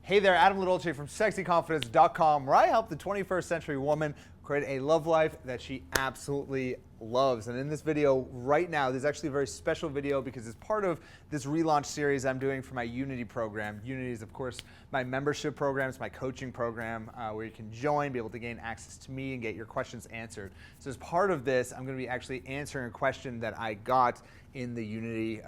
Hey there, Adam Lidolce from sexyconfidence.com, where I help the 21st century woman create a love life that she absolutely loves. And in this video right now, there's actually a very special video because it's part of this relaunch series I'm doing for my Unity program. Unity is, of course, my membership program. It's my coaching program where you can join, be able to gain access to me and get your questions answered. So as part of this, I'm going to be actually answering a question that I got in the Unity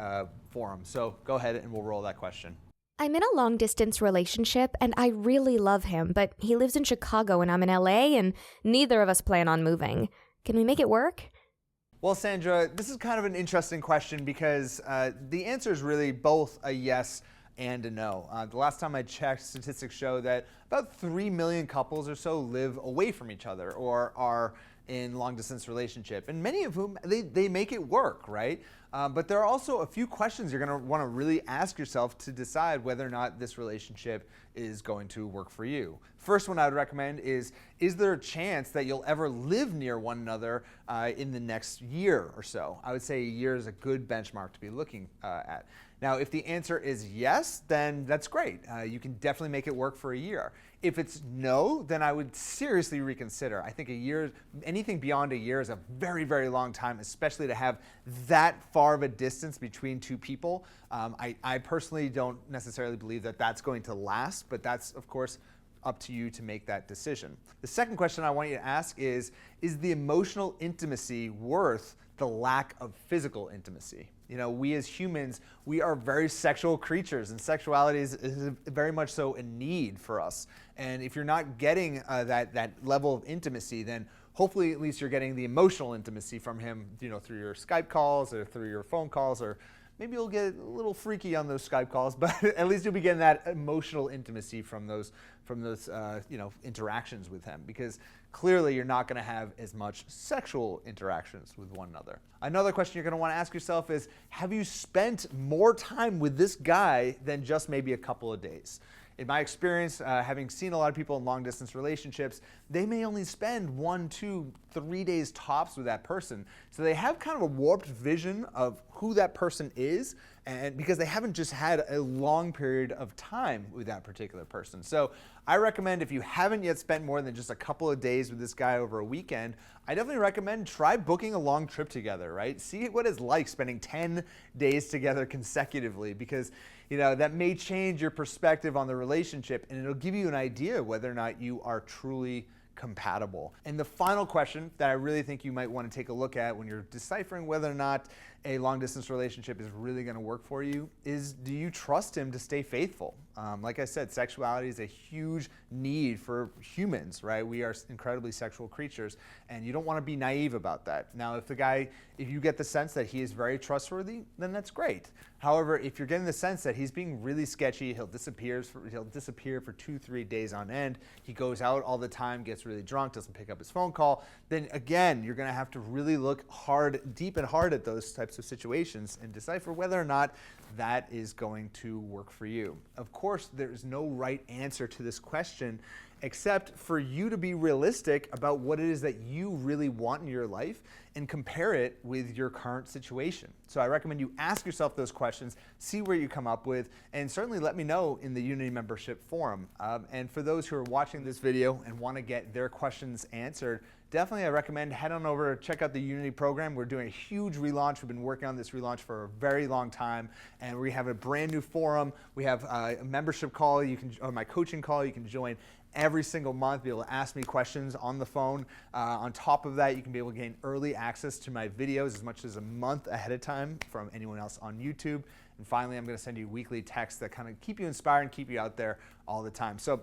forum. So go ahead and we'll roll that question. I'm in a long-distance relationship, and I really love him, but he lives in Chicago and I'm in LA, and neither of us plan on moving. Can we make it work? Well, Sandra, this is kind of an interesting question because the answer is really both a yes and a no. The last time I checked, statistics show that about 3 million couples or so live away from each other or are in long-distance relationship, and many of whom, they make it work, right? But there are also a few questions you're gonna wanna really ask yourself to decide whether or not this relationship is going to work for you. First one I would recommend is there a chance that you'll ever live near one another in the next year or so? I would say a year is a good benchmark to be looking at. Now, if the answer is yes, then that's great. You can definitely make it work for a year. If it's no, then I would seriously reconsider. I think a year, anything beyond a year is a very, very long time, especially to have that far of a distance between two people. I personally don't necessarily believe that that's going to last, but that's, of course, up to you to make that decision. The second question I want you to ask is the emotional intimacy worth the lack of physical intimacy? You know, we as humans, we are very sexual creatures, and sexuality is very much so a need for us. And if you're not getting that level of intimacy, then hopefully at least you're getting the emotional intimacy from him, you know, through your Skype calls or through your phone calls, or maybe you'll get a little freaky on those Skype calls, but at least you'll be getting that emotional intimacy from those interactions with him, because clearly you're not going to have as much sexual interactions with one another. Another question you're going to want to ask yourself is, have you spent more time with this guy than just maybe a couple of days? In my experience, having seen a lot of people in long-distance relationships, they may only spend 1, 2, 3 days tops with that person. So they have kind of a warped vision of who that person is, and because they haven't just had a long period of time with that particular person. So I recommend, if you haven't yet spent more than just a couple of days with this guy over a weekend, I definitely recommend try booking a long trip together, right? See what it's like spending 10 days together consecutively, because that may change your perspective on the relationship, and it'll give you an idea whether or not you are truly compatible. And the final question that I really think you might want to take a look at when you're deciphering whether or not a long-distance relationship is really going to work for you is, do you trust him to stay faithful? Like I said, sexuality is a huge need for humans, right? We are incredibly sexual creatures, and you don't want to be naive about that. Now, if you get the sense that he is very trustworthy, then that's great. However, if you're getting the sense that he's being really sketchy, he'll disappear for 2-3 days on end, he goes out all the time, gets really drunk, doesn't pick up his phone call, then again, you're going to have to really look deep and hard at those types of situations and decipher whether or not that is going to work for you. Of course, there's no right answer to this question except for you to be realistic about what it is that you really want in your life and compare it with your current situation. So I recommend you ask yourself those questions, see where you come up with, and certainly let me know in the Unity membership forum. And for those who are watching this video and want to get their questions answered, definitely I recommend head on over, check out the Unity program. We're doing a huge relaunch. We've been working on this relaunch for a very long time, and we have a brand new forum. We have a membership call, or my coaching call you can join every single month, be able to ask me questions on the phone. On top of that, you can be able to gain early access to my videos as much as a month ahead of time from anyone else on YouTube. And finally, I'm going to send you weekly texts that kind of keep you inspired and keep you out there all the time. So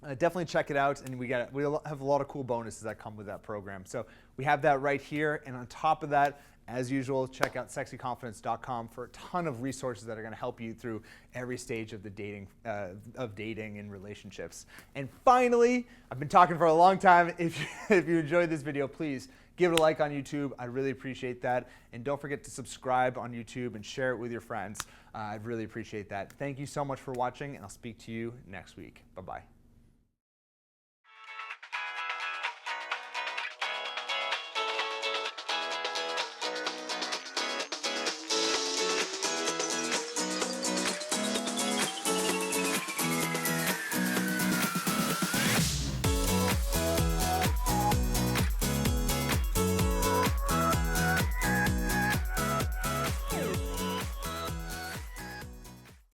definitely check it out, and we'll have a lot of cool bonuses that come with that program. So we have that right here, and on top of that, as usual, check out sexyconfidence.com for a ton of resources that are going to help you through every stage of the dating and relationships. And finally, I've been talking for a long time. If you enjoyed this video, please give it a like on YouTube. I really appreciate that. And don't forget to subscribe on YouTube and share it with your friends. I'd really appreciate that. Thank you so much for watching, and I'll speak to you next week. Bye-bye.